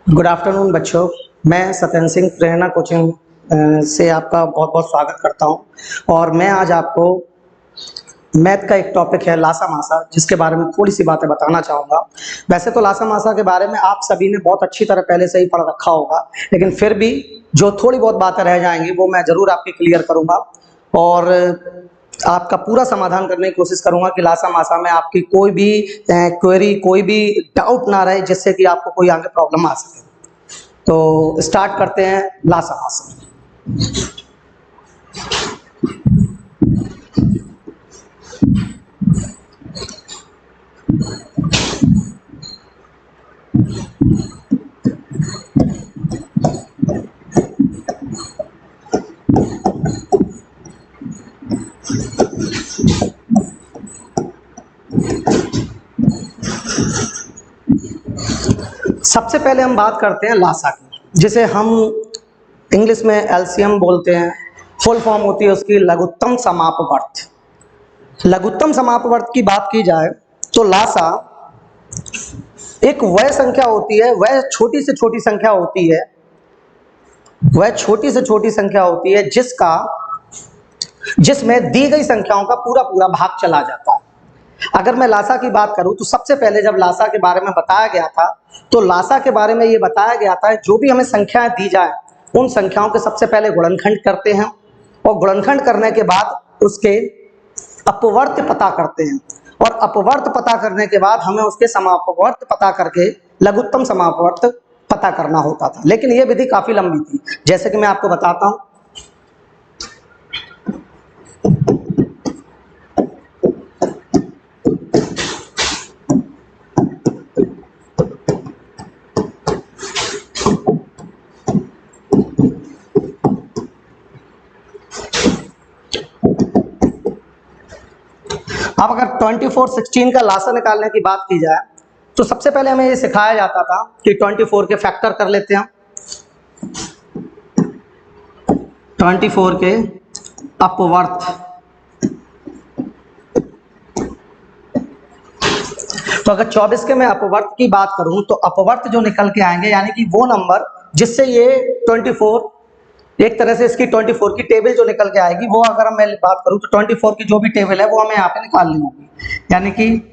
Good afternoon बच्चों। मैं सत्यन सिंह प्रेरणा coaching से आपका बहुत बहुत स्वागत करता हूं। और मैं आज आपको मैथ का एक टॉपिक है लासा मासा, जिसके बारे में थोड़ी सी बातें बताना चाहूँगा। वैसे तो लासा मासा के बारे में आप सभी ने बहुत अच्छी तरह पहले से ही पढ़ रखा होगा, लेकिन फिर भी जो थोड़ी बहुत बातें रह जाएंगी वो मैं ज़रूर आपकी क्लियर करूँगा और आपका पूरा समाधान करने की कोशिश करूँगा कि लासा मासा में आपकी कोई भी क्वेरी, कोई भी डाउट ना रहे, जिससे कि आपको कोई आगे प्रॉब्लम आ सके। तो स्टार्ट करते हैं लासा मासा। सबसे पहले हम बात करते हैं लासा की, जिसे हम इंग्लिश में एलसीएम बोलते हैं। फुल फॉर्म होती है उसकी लघुत्तम समापवर्त। लघुत्तम समापवर्त की बात की जाए तो लासा एक वह संख्या होती है, वह छोटी से छोटी संख्या होती है, वह छोटी से छोटी संख्या होती है जिसमें दी गई संख्याओं का पूरा पूरा भाग चला जाता है। अगर मैं लासा की बात करूं तो सबसे पहले जब लासा के बारे में बताया गया था तो लासा के बारे में ये बताया गया था जो भी हमें संख्याएं दी जाए उन संख्याओं के सबसे पहले गुणनखंड करते हैं और गुणनखंड करने के बाद उसके अपवर्त पता करते हैं और अपवर्त पता करने के बाद हमें उसके समापवर्त पता करके लघुत्तम समापवर्त पता करना होता था। लेकिन यह विधि काफी लंबी थी, जैसे कि मैं आपको बताता हूं। अब अगर 2416 का लासा निकालने की बात की जाए तो सबसे पहले हमें ये सिखाया जाता था कि 24 के फैक्टर कर लेते हैं। 24 के अपवर्त, तो अगर 24 के मैं अपवर्त की बात करूं तो अपवर्त जो निकल के आएंगे, यानी कि वो नंबर जिससे ये 24 एक तरह से इसकी 24 की टेबल जो निकल के आएगी, वो अगर मैं बात करूं तो 24 की जो भी टेबल है वो हमें यहाँ पे निकालनी होगी। यानी कि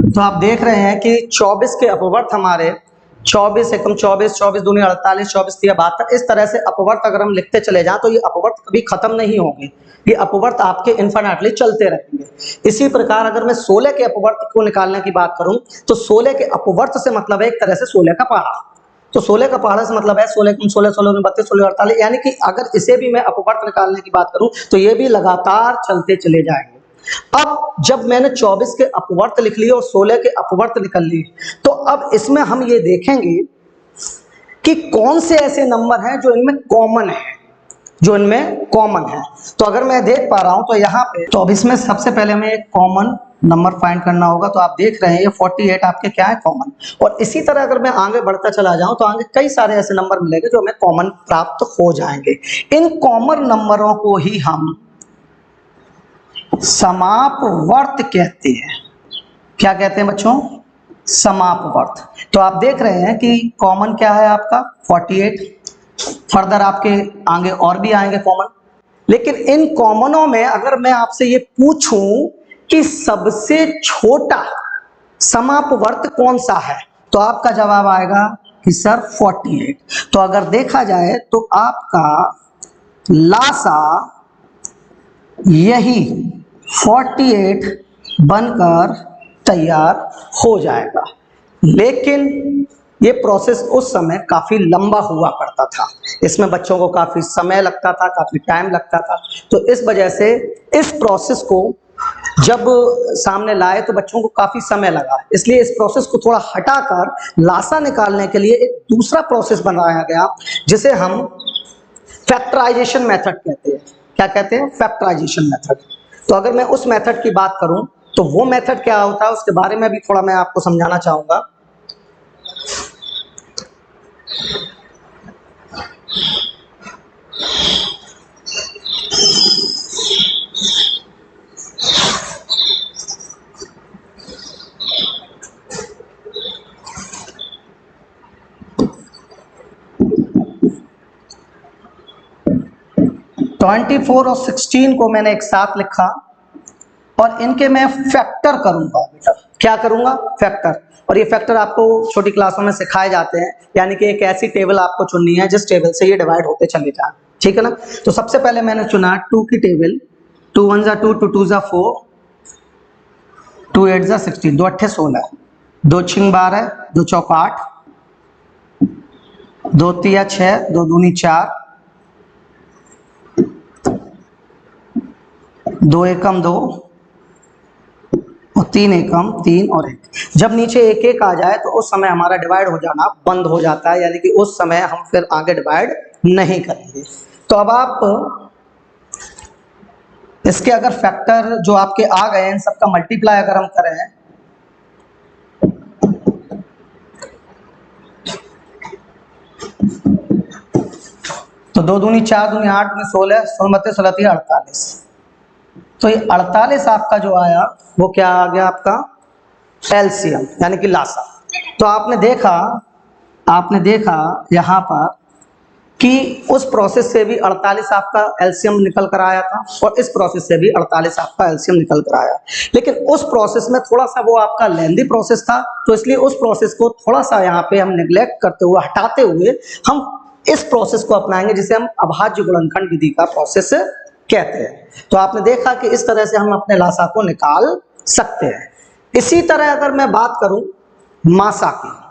तो आप देख रहे हैं कि 24 के अपवर्त हमारे 24 एकम 24, 24 दूनी 48, 24 तिया 72, इस तरह से अपवर्त अगर हम लिखते चले जाएं तो ये अपवर्त कभी खत्म नहीं होंगे, ये अपवर्त आपके इनफिनिटली चलते रहेंगे। इसी प्रकार अगर मैं 16 के अपवर्त को निकालने की बात करूं तो 16 के अपवर्त से मतलब है एक तरह से 16 का पहाड़ा। तो 16 का पहाड़ा से मतलब है 16 एकम 16, 16 32, 16 48, यानी कि अगर इसे भी मैं अपवर्त निकालने की बात करूं तो ये भी लगातार चलते चले जाएंगे। अब जब मैंने 24 के अपवर्त लिख लिए और 16 के अपवर्त निकल लिए, तो अब इसमें हम ये देखेंगे कि कौन से ऐसे नंबर हैं जो इनमें कॉमन है, जो इनमें कॉमन है। तो अगर मैं देख पा रहा हूं तो यहाँ पे, तो अब इसमें सबसे पहले हमें एक कॉमन नंबर फाइंड करना होगा। तो आप देख रहे हैं ये 48 आपके क्या है, कॉमन। और इसी तरह अगर मैं आगे बढ़ता चला जाऊं तो आगे कई सारे ऐसे नंबर मिलेंगे जो हमें कॉमन प्राप्त हो जाएंगे। इन कॉमन नंबरों को ही हम समापवर्त कहते हैं। क्या कहते हैं बच्चों? समापवर्त। तो आप देख रहे हैं कि कॉमन क्या है आपका 48, फर्दर आपके आगे और भी आएंगे कॉमन। लेकिन इन कॉमनों में अगर मैं आपसे ये पूछूं कि सबसे छोटा समापवर्त कौन सा है, तो आपका जवाब आएगा कि सर 48। तो अगर देखा जाए तो आपका लासा यही 48 बनकर तैयार हो जाएगा। लेकिन ये प्रोसेस उस समय काफ़ी लंबा हुआ करता था, इसमें बच्चों को काफ़ी समय लगता था, काफ़ी टाइम लगता था। तो इस वजह से इस प्रोसेस को जब सामने लाए तो बच्चों को काफ़ी समय लगा, इसलिए इस प्रोसेस को थोड़ा हटाकर लासा निकालने के लिए एक दूसरा प्रोसेस बनाया गया, जिसे हम फैक्टराइजेशन मेथड कहते हैं। क्या कहते हैं? Factorisation method. तो अगर मैं उस मेथड की बात करूं तो वो मेथड क्या होता है उसके बारे में भी थोड़ा मैं आपको समझाना चाहूंगा। ट्वेंटी 24 और 16 को मैंने एक साथ लिखा और इनके मैं फैक्टर करूंगा बेटा। क्या करूंगा? फैक्टर। और ये फैक्टर आपको छोटी क्लासों में सिखाए जाते हैं, यानी कि एक ऐसी टेबल आपको चुननी है जिस टेबल से ये डिवाइड होते चले जाए, ठीक है ना। तो सबसे पहले मैंने चुना 2 की टेबल। 2 1 2, 2 2 4, 2 8 16, 2 8 16, 2 6 12, 2 4 8, 2 3 6, 2 दूनी 4, 2 एकम 2 और 3 एकम 3 और 1। जब नीचे एक एक आ जाए तो उस समय हमारा डिवाइड हो जाना बंद हो जाता है, यानी कि उस समय हम फिर आगे डिवाइड नहीं करेंगे। तो अब आप इसके अगर फैक्टर जो आपके आ गए इन सबका मल्टीप्लाई अगर हम करें तो 2 दूनी 4, दूनी 8, दूनी 16, 16 16 48। तो ये 48 आपका जो आया वो क्या आ गया? आपका एलसीएम, यानी कि लासा। तो आपने देखा यहाँ पर कि उस प्रोसेस से भी 48 आपका एलसीएम निकल कर आया था और इस प्रोसेस से भी 48 आपका एलसीएम निकल कर आया। लेकिन उस प्रोसेस में थोड़ा सा वो आपका लेंदी प्रोसेस था, तो इसलिए उस प्रोसेस को थोड़ा सा यहाँ पे हम निगलेक्ट करते हुए, हटाते हुए हम इस प्रोसेस को अपनाएंगे जिसे हम अभाज्य गुणनखंड विधि का प्रोसेस कहते हैं। तो आपने देखा कि इस तरह से हम अपने लासा को निकाल सकते हैं। इसी तरह अगर मैं बात करूं मासा की,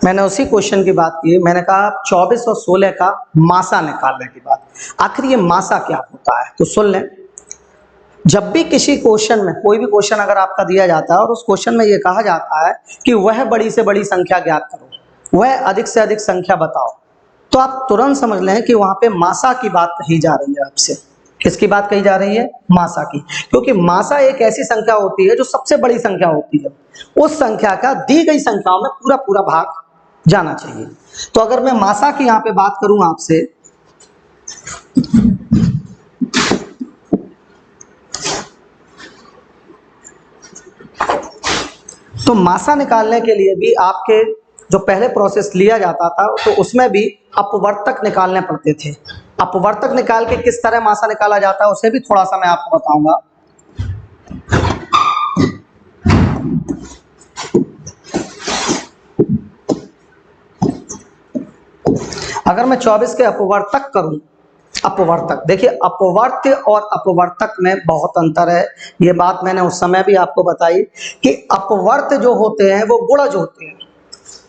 मैंने उसी क्वेश्चन की बात की। मैंने कहा 24 और 16 का मासा निकालने की बात। आखिर ये मासा क्या होता है? तो सुन लें। जब भी किसी क्वेश्चन में, कोई भी क्वेश्चन अगर आपका दिया जाता है और उस क्वेश्चन में ये कहा जाता है कि वह बड़ी से बड़ी संख्या ज्ञात करो, वह अधिक से अधिक संख्या बताओ, तो आप तुरंत समझ लें कि वहां पे मासा की बात कही जा रही है आपसे। किसकी बात कही जा रही है? मासा की। क्योंकि मासा एक ऐसी संख्या होती है जो सबसे बड़ी संख्या होती है, उस संख्या का दी गई संख्याओं में पूरा पूरा भाग जाना चाहिए। तो अगर मैं मासा की यहां पे बात करूं आपसे, तो मासा निकालने के लिए भी आपके जो पहले प्रोसेस लिया जाता था तो उसमें भी अपवर्तक निकालने पड़ते थे। अपवर्तक निकाल के किस तरह मासा निकाला जाता है उसे भी थोड़ा सा मैं आपको बताऊंगा। अगर मैं 24 के अपवर्तक करूं, अपवर्तक, देखिए अपवर्त्य और अपवर्तक में बहुत अंतर है। ये बात मैंने उस समय भी आपको बताई कि अपवर्त्य जो होते हैं वो गुणज होते हैं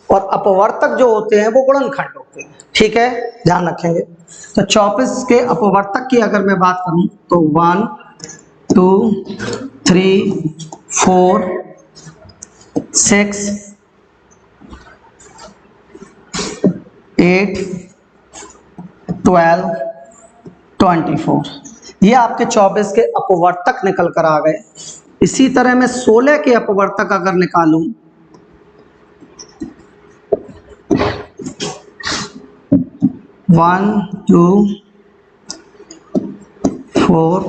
और अपवर्तक जो होते हैं वो गुणनखंड होते हैं, ठीक है, ध्यान रखेंगे। तो 24 के अपवर्तक की अगर मैं बात करूं तो 1 2 3 4 6 8 12 24, ये आपके 24 के अपवर्तक निकल कर आ गए। इसी तरह मैं 16 के अपवर्तक अगर निकालूं, वन टू 4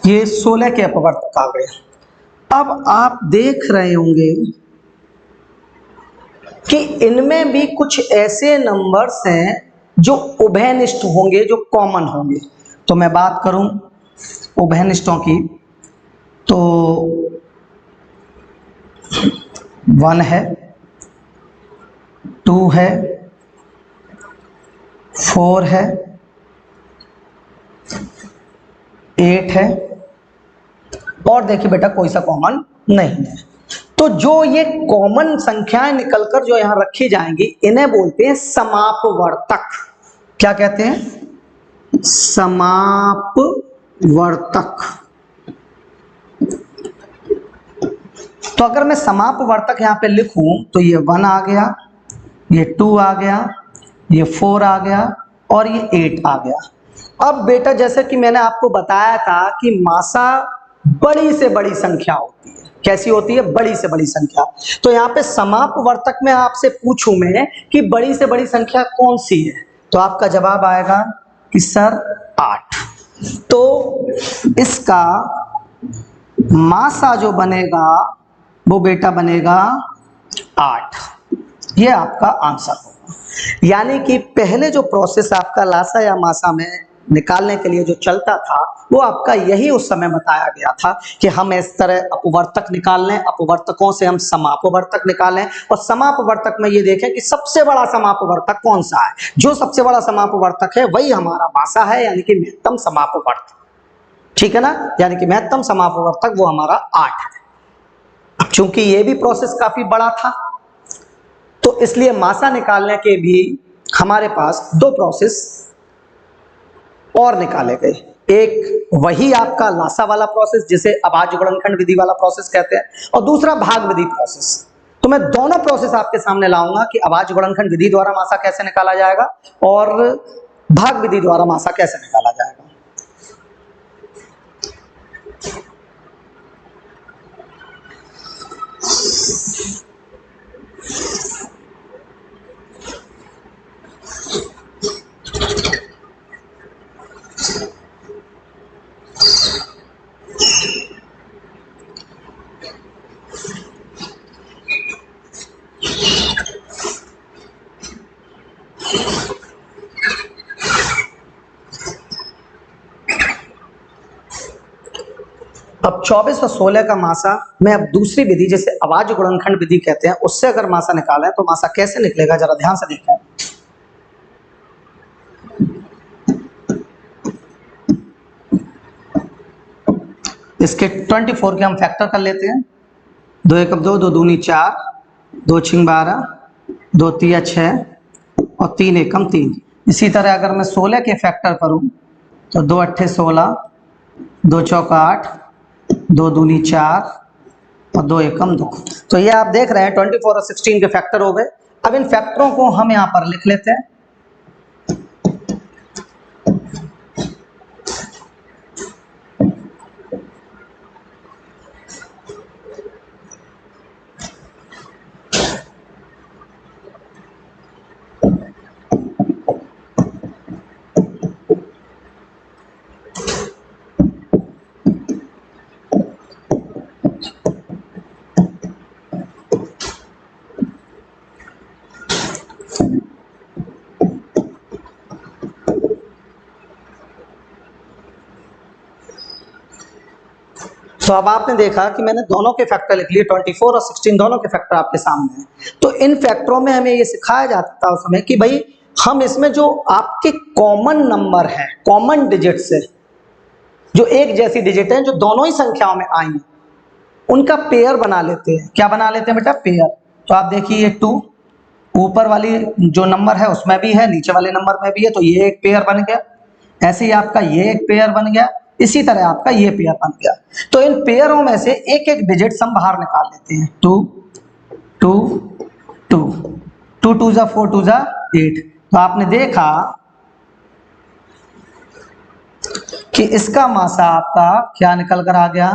ये 16 के अपवर्तक आ गए। अब आप देख रहे होंगे कि इनमें भी कुछ ऐसे नंबर्स हैं जो उभयनिष्ठ होंगे, जो कॉमन होंगे। तो मैं बात करूं उभयनिष्ठों की, तो 1 है, 2 है, 4 है, 8 है, और देखिए बेटा कोई सा कॉमन नहीं है। तो जो ये कॉमन संख्याएं निकलकर जो यहां रखी जाएंगी, इन्हें बोलते हैं समापवर्तक। क्या कहते हैं? समापवर्तक। तो अगर मैं समापवर्तक यहां पे लिखूं तो ये 1 आ गया, ये 2 आ गया, ये 4 आ गया, और ये 8 आ गया। अब बेटा जैसे कि मैंने आपको बताया था कि मासा बड़ी से बड़ी संख्या होती है। कैसी होती है? बड़ी से बड़ी संख्या। तो यहाँ पे समापवर्तक में आपसे पूछूं मैं कि बड़ी से बड़ी संख्या कौन सी है, तो आपका जवाब आएगा कि सर 8। तो इसका मासा जो बनेगा वो बेटा बनेगा 8। ये आपका आंसर होगा। यानी कि पहले जो प्रोसेस आपका लासा या मासा में निकालने के लिए जो चलता था, वो आपका यही उस समय बताया गया था कि हम इस तरह अपवर्तक निकाल लें, अपवर्तकों से हम समापवर्तक निकालें, और समापवर्तक में ये देखें कि सबसे बड़ा समापवर्तक कौन सा है। जो सबसे बड़ा समापवर्तक है वही हमारा मासा है, यानी कि महत्तम समापवर्तक। ठीक है ना? यानी कि महत्तम समापवर्तक वो हमारा 8 है। अब चूंकि ये भी प्रोसेस काफी बड़ा था, तो इसलिए मासा निकालने के भी हमारे पास 2 प्रोसेस और निकाले गए। एक वही आपका लासा वाला प्रोसेस जिसे अभाज्य गुणनखंड विधि वाला प्रोसेस कहते हैं, और दूसरा भाग विधि प्रोसेस। तो मैं दोनों प्रोसेस आपके सामने लाऊंगा कि अभाज्य गुणनखंड विधि द्वारा मासा कैसे निकाला जाएगा और भाग विधि द्वारा मासा कैसे निकाला जाएगा। अब 24 और 16 का मासा मैं अब दूसरी विधि जिसे अभाज्य गुणनखंड विधि कहते हैं उससे अगर मासा निकालें तो मासा कैसे निकलेगा, जरा ध्यान से देखें। इसके 24 के हम फैक्टर कर लेते हैं। 2 एकम 2, 2 दूनी 4, 2 छिंग 12, 2 तिया 6, और 3 एकम 3। इसी तरह अगर मैं 16 के फैक्टर करूं तो 2 अट्ठे 16, 2 चौका 8, 2 दूनी 4, और 2 एकम 2। तो ये आप देख रहे हैं 24 और 16 के फैक्टर हो गए। अब इन फैक्टरों को हम यहां पर लिख लेते हैं। तो अब आपने देखा कि मैंने दोनों के फैक्टर लिख लिए, 24 और 16 दोनों के फैक्टर आपके सामने हैं। तो इन फैक्टरों में हमें ये सिखाया जाता था उस समय कि भाई हम इसमें जो आपके कॉमन नंबर है, कॉमन डिजिट से जो एक जैसी डिजिट है जो दोनों ही संख्याओं में आई, उनका पेयर बना लेते हैं। क्या बना लेते हैं बेटा? पेयर। तो आप देखिए ये 2 ऊपर वाली जो नंबर है उसमें भी है, नीचे वाले नंबर में भी है, तो ये एक पेयर बन गया। ऐसे ही आपका ये एक पेयर बन गया, इसी तरह आपका ये पेयर बन गया। तो इन पेयरों में से एक एक डिजिट हम बाहर निकाल लेते हैं। 2 2 2 2 2 जा 4 2 जा 8। तो आपने देखा कि इसका मासा आपका क्या निकल कर आ गया?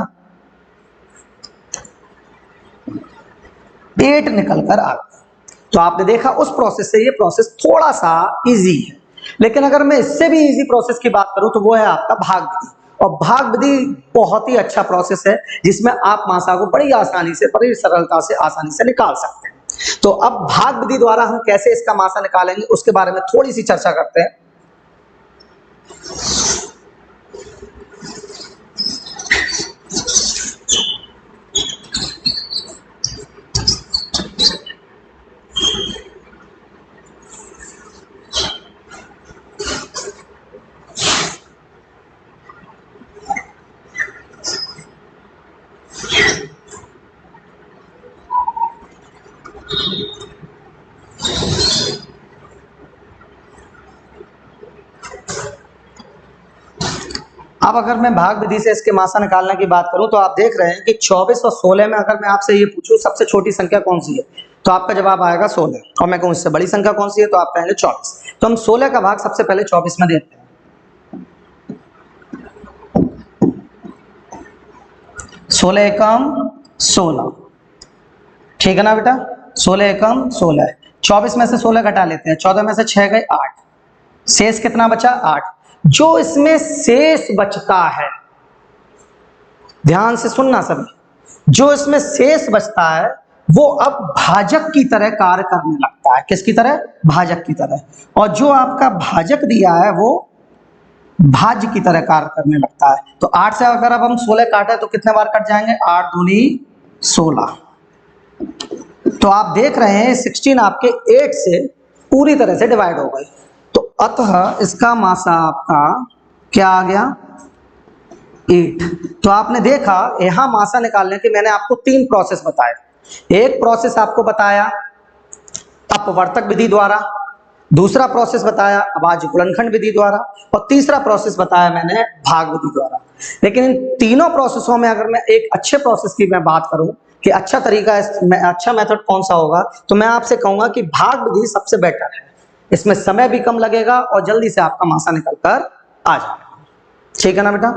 8 निकल कर आ गया। तो आपने देखा उस प्रोसेस से ये प्रोसेस थोड़ा सा इजी है, लेकिन अगर मैं इससे भी इजी प्रोसेस की बात करूं तो वो है आपका भाग विधि। और भाग विधि बहुत ही अच्छा प्रोसेस है जिसमें आप मासा को बड़ी आसानी से, बड़ी सरलता से, आसानी से निकाल सकते हैं। तो अब भाग विधि द्वारा हम कैसे इसका मासा निकालेंगे उसके बारे में थोड़ी सी चर्चा करते हैं। अब अगर मैं भाग विधि से इसके मासा निकालने की बात करूं तो आप देख रहे हैं कि 24 और 16 में अगर मैं आपसे ये पूछूं सबसे छोटी संख्या कौन सी है तो आपका जवाब आएगा 16। और मैं कहूं इससे बड़ी संख्या कौन सी है तो आप कहेंगे 24। तो हम 16 का भाग सबसे पहले 24 में देते हैं। 16 एकम 16, ठीक है ना बेटा। 16 एकम 16 है। 24 में से 16 घटा लेते हैं, 14 में से 6 गए 8, शेष कितना बचा 8। जो इसमें शेष बचता है, ध्यान से सुनना सभी, जो इसमें शेष बचता है वो अब भाजक की तरह कार्य करने लगता है। किसकी तरह? भाजक की तरह। और जो आपका भाजक दिया है वो भाज्य की तरह कार्य करने लगता है। तो 8 से अगर अब हम 16 काटे तो कितने बार कट जाएंगे? 8 दूनी 16। तो आप देख रहे हैं 16 आपके 8 से पूरी तरह से डिवाइड हो गई। तो अतः इसका मासा आपका क्या आ गया? 8। तो आपने देखा यहां मासा निकालने के मैंने आपको 3 प्रोसेस बताए। एक प्रोसेस आपको बताया अपवर्तक विधि द्वारा, दूसरा प्रोसेस बताया अभाज्य गुणनखंड विधि द्वारा, और तीसरा प्रोसेस बताया मैंने भाग विधि द्वारा। लेकिन इन तीनों प्रोसेसों में अगर मैं एक अच्छे प्रोसेस की मैं बात करूं कि अच्छा तरीका, अच्छा मेथड कौन सा होगा, तो मैं आपसे कहूंगा कि भाग विधि सबसे बेटर है। इसमें समय भी कम लगेगा और जल्दी से आपका मासा निकल कर आ जाएगा। ठीक है ना बेटा।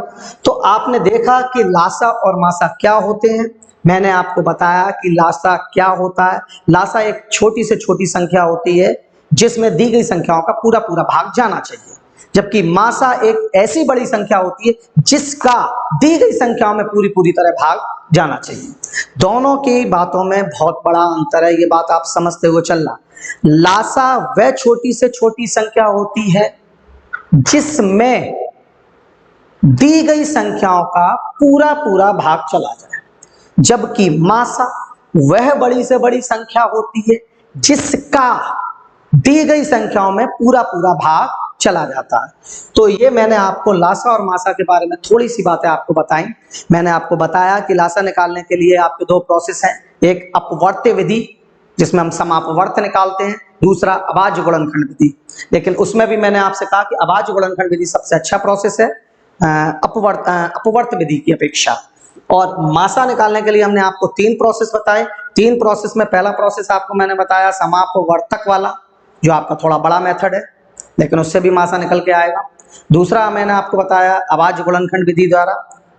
तो आपने देखा कि लासा और मासा क्या होते हैं। मैंने आपको बताया कि लासा क्या होता है। लासा एक छोटी से छोटी संख्या होती है जिसमें दी गई संख्याओं का पूरा पूरा भाग जाना चाहिए, जबकि मासा एक ऐसी बड़ी संख्या होती है जिसका दी गई संख्याओं में पूरी पूरी तरह भाग जाना चाहिए। दोनों की बातों में बहुत बड़ा अंतर है, ये बात आप समझते हुए चलना। लासा वह छोटी से छोटी संख्या होती है जिसमें दी गई संख्याओं का पूरा पूरा भाग चला जाए, जबकि मासा वह बड़ी से बड़ी संख्या होती है जिसका दी गई संख्याओं में पूरा पूरा भाग चला जाता है। तो ये मैंने आपको लासा और मासा के बारे में थोड़ी सी बातें आपको बताई। मैंने आपको बताया कि लासा निकालने के लिए आपके 2 प्रोसेस हैं, एक अपवर्त्य विधि जिसमें हम समापवर्त निकालते हैं, दूसरा अभाज्य गुणनखंड विधि। लेकिन उसमें भी मैंने आपसे कहा कि अभाज्य गुणनखंड विधि सबसे अच्छा प्रोसेस है अपवर्त विधि की अपेक्षा। और मासा निकालने के लिए हमने आपको 3 प्रोसेस बताए। 3 प्रोसेस में पहला प्रोसेस आपको मैंने बताया समापवर्तक वाला, जो आपका थोड़ा बड़ा मेथड है लेकिन उससे भी मासा निकल के आएगा। दूसरा मैंने आपको बताया अभाज्य गुणनखंड विधि द्वारा,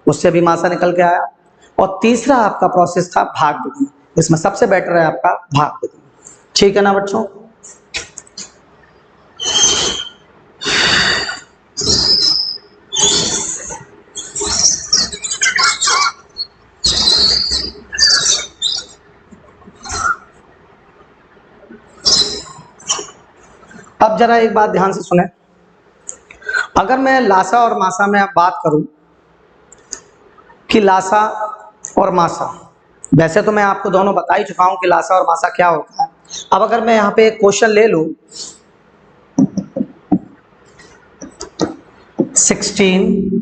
उससे भी मासा निकल के आया। और तीसरा आपका प्रोसेस था भाग विधि, इसमें सबसे बेटर है आपका भाग विधि। ठीक है ना बच्चों। अब जरा एक बात ध्यान से सुने। अगर मैं लासा और मासा में अब बात करूं कि लासा और मासा, वैसे तो मैं आपको दोनों बता ही चुका हूं कि लासा और मासा क्या होता है। अब अगर मैं यहां पे एक क्वेश्चन ले लूं 16,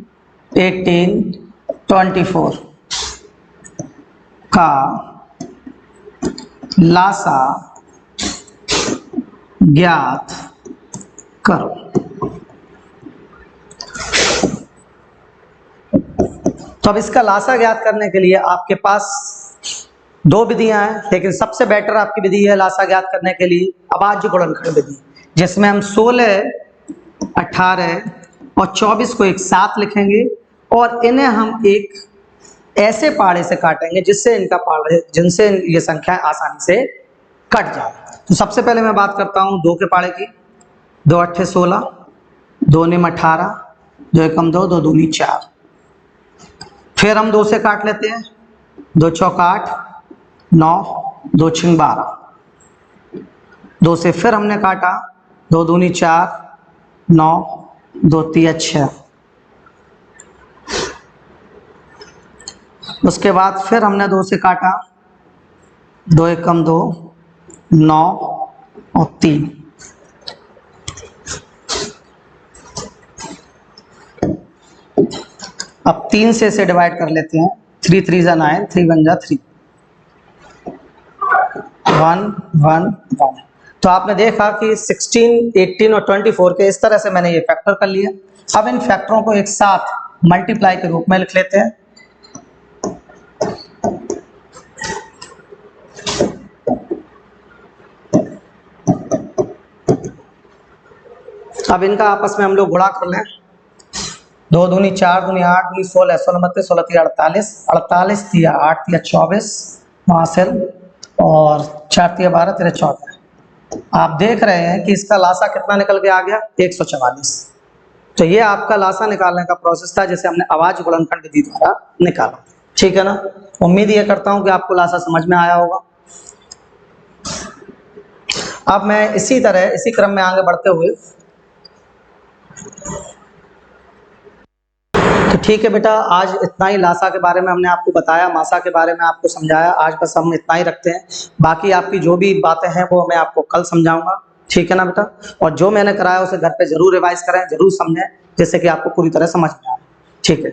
18, 24 का लासा ज्ञात करो। तो अब इसका लासा ज्ञात करने के लिए आपके पास 2 विधियां हैं, लेकिन सबसे बेटर आपकी विधि है लासा ज्ञात करने के लिए अभाज्य गुणनखंड विधि, जिसमें हम 16, 18 और 24 को एक साथ लिखेंगे और इन्हें हम एक ऐसे पाड़े से काटेंगे जिनसे ये संख्या आसानी से कट जाए। तो सबसे पहले मैं बात करता हूं 2 के पाड़े की। 2 8 16, 2 निम 18, 2 एकम 2, 2 दूनी 4। फिर हम 2 से काट लेते हैं, 2 चौक 8, 9, 2 छिंग 12। 2 से फिर हमने काटा, 2 दूनी 4, 9, 2 तिया 6। उसके बाद फिर हमने 2 से काटा, 2 एकम 2, 9 और 3। अब 3 से इसे डिवाइड कर लेते हैं, 3 3 जा 9, 3 1 जा 3, 1 1 1। तो आपने देखा कि 16, 18 और 24 के इस तरह से मैंने ये फैक्टर कर लिया। अब इन फैक्टरों को एक साथ मल्टीप्लाई के रूप में लिख लेते हैं। अब इनका आपस में हम लोग गुणा कर लें, 2 दूनी 4, दूनी 8, दूनी 16, 16 32, 16 तिया 48, 48 तिया 8 तिया 24 हासिल, और 4 तिया 12, 13 14। आप देख रहे हैं कि इसका लासा कितना निकल के आ गया, 144। तो ये आपका लासा निकालने का प्रोसेस था, जिसे हमने अभाज्य गुणनखंड विधि द्वारा निकाला। ठीक है ना। उम्मीद ये करता हूं कि आपको लासा समझ में आया होगा। अब मैं इसी तरह इसी क्रम में आगे बढ़ते हुए, तो ठीक है बेटा, आज इतना ही लासा के बारे में हमने आपको बताया, मासा के बारे में आपको समझाया। आज बस हम इतना ही रखते हैं, बाकी आपकी जो भी बातें हैं वो मैं आपको कल समझाऊंगा। ठीक है ना बेटा। और जो मैंने कराया उसे घर पे जरूर रिवाइज करें, जरूर समझें, जिससे कि आपको पूरी तरह समझ में आए। ठीक है।